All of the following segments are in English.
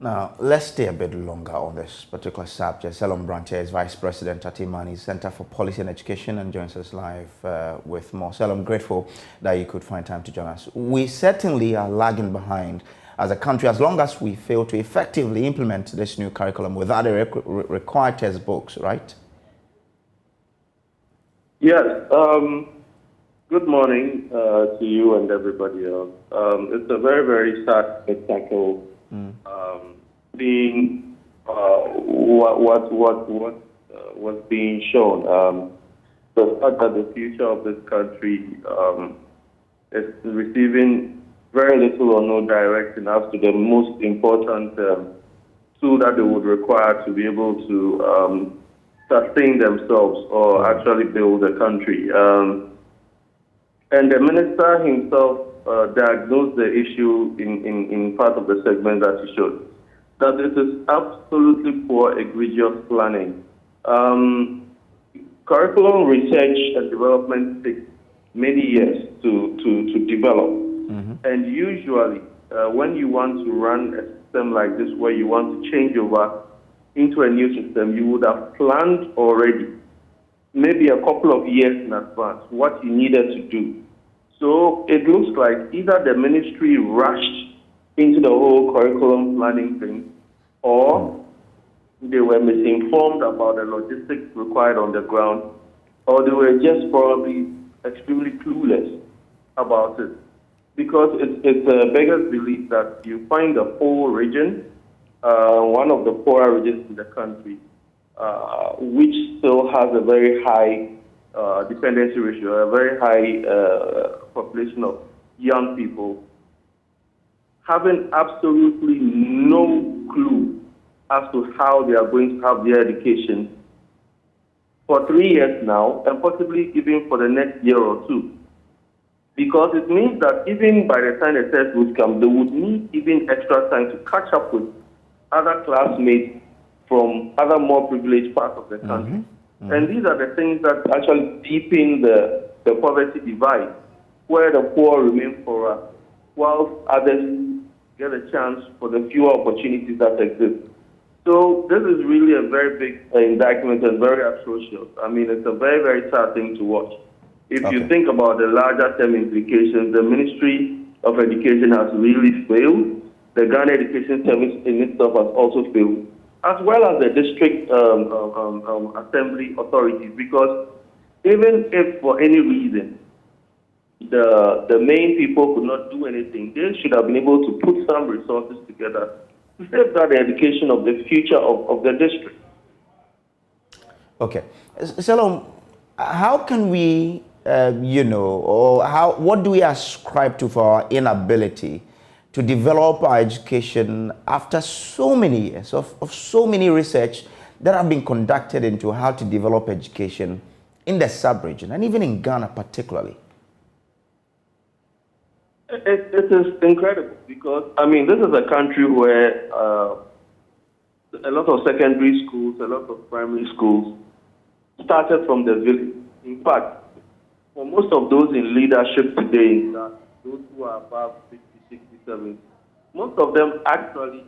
Now, let's stay a bit longer on this particular subject. Salom Branche is Vice President at Imani Center for Policy and Education and joins us live with more. Salom, grateful that you could find time to join us. We certainly are lagging behind as a country as long as we fail to effectively implement this new curriculum without the required textbooks, right? Yes. Good morning to you and everybody else. It's a very, very sad spectacle. Being what was being shown. The fact that the future of this country is receiving very little or no direction as to the most important tool that they would require to be able to sustain themselves or actually build a country. And the minister himself diagnosed the issue in part of the segment that he showed, that this is absolutely poor, egregious planning. Curriculum research and development takes many years to develop. And usually, when you want to run a system like this, where you want to change over into a new system, you would have planned already, maybe a couple of years in advance, what you needed to do. So it looks like either the ministry rushed into the whole curriculum planning thing, or they were misinformed about the logistics required on the ground, or they were just probably extremely clueless about it. Because it's a beggar's belief that you find the whole region, one of the poorer regions in the country, which still has a very high dependency ratio, a very high population of young people, having absolutely no clue as to how they are going to have their education for 3 years now, and possibly even for the next year or two. Because it means that even by the time the test would come, they would need even extra time to catch up with other classmates from other more privileged parts of the country. And these are the things that actually deepen the poverty divide, where the poor remain poorer, whilst others get a chance for the fewer opportunities that exist. So this is really a very big indictment and very atrocious. I mean, it's a very, very sad thing to watch. If you think about the larger term implications, the Ministry of Education has really failed. The Ghana Education Service in itself has also failed, as well as the district assembly authorities, because even if for any reason the main people could not do anything, they should have been able to put some resources together to safeguard the education of the future of the district. Okay. Salom, how can we, what do we ascribe to for our inability to develop our education after so many years of so many research that have been conducted into how to develop education in the sub-region and even in Ghana particularly? It is incredible because, I mean, this is a country where a lot of secondary schools, a lot of primary schools started from the village. In fact, for most of those in leadership today, those who are above 60, 67, most of them actually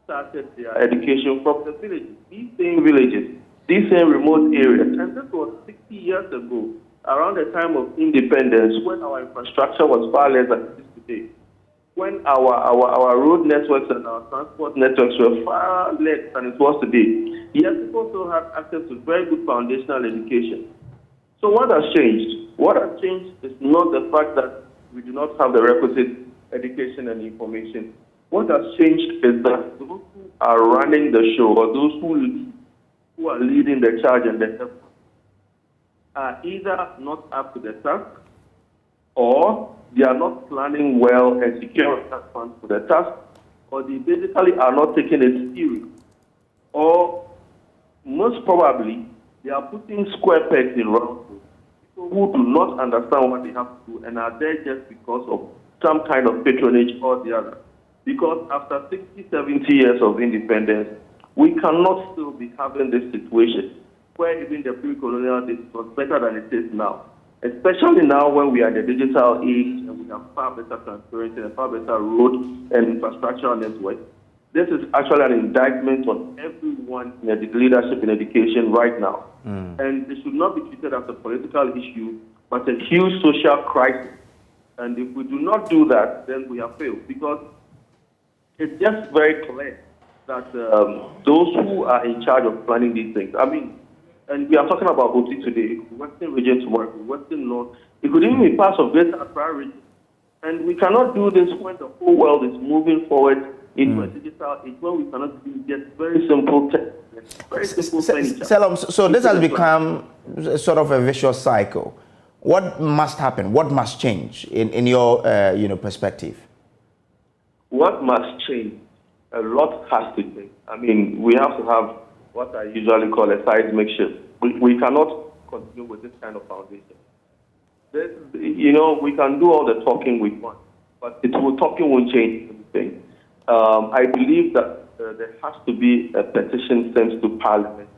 started their education from the villages, these same villages, these same remote areas. And this was 60 years ago, around the time of independence, when our infrastructure was far less than it is today, when our road networks and our transport networks were far less than it was today. Yet people still have access to very good foundational education. So what has changed? What has changed is not the fact that we do not have the requisite education and information. What has changed is that those who are running the show, or those who are leading the charge and the effort, are either not up to the task, or they are not planning well and securing funds for the task, or they basically are not taking it serious. Or most probably, they are putting square pegs in round holes. People who do not understand what they have to do and are there just because of some kind of patronage or the other. Because after 60, 70 years of independence, we cannot still be having this situation where even the pre-colonial days was better than it is now. Especially now when we are in the digital age and we have far better transparency and far better road and infrastructural network. this is actually an indictment on everyone in the leadership in education right now. And it should not be treated as a political issue, but a huge social crisis. And if we do not do that, then we have failed, because it's just very clear that those who are in charge of planning these things, I mean, and we are talking about Boti today, it could be Western region tomorrow, it could be Western North, it could even be parts of Greater Accra region. And we cannot do this when the whole world is moving forward into a digital age, when we cannot do just very simple text, very simple furniture. So this has become sort of a vicious cycle. What must happen? What must change in your perspective? What must change? A lot has to change. I mean, we have to have what I usually call a seismic shift. We cannot continue with this kind of foundation. We can do all the talking we want, but talking won't change anything. I believe that there has to be a petition sent to Parliament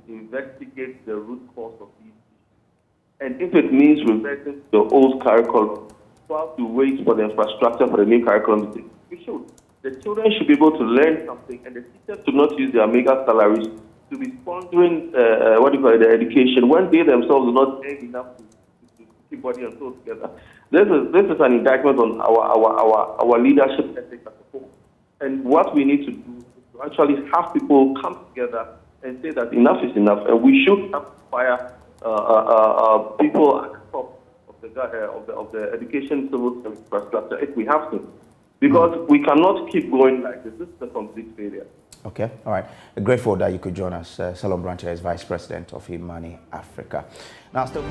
to investigate the root cause of these issues. And if it means reverting to the old curriculum, while to wait for the infrastructure for the new curriculum, we should. The children should be able to learn something, and the teachers should not use their mega salaries to be sponsoring the education when they themselves do not earn enough to keep body and soul together. This is an indictment on our leadership ethics as a whole. And what we need to do is to actually have people come together and say that enough is enough, and we should have to fire people at the top of the education civil service infrastructure if we have to. Because we cannot keep going like this. This is a complete failure. Okay, all right. Grateful that you could join us. Salom Branche is Vice President of Imani Africa. Now, still.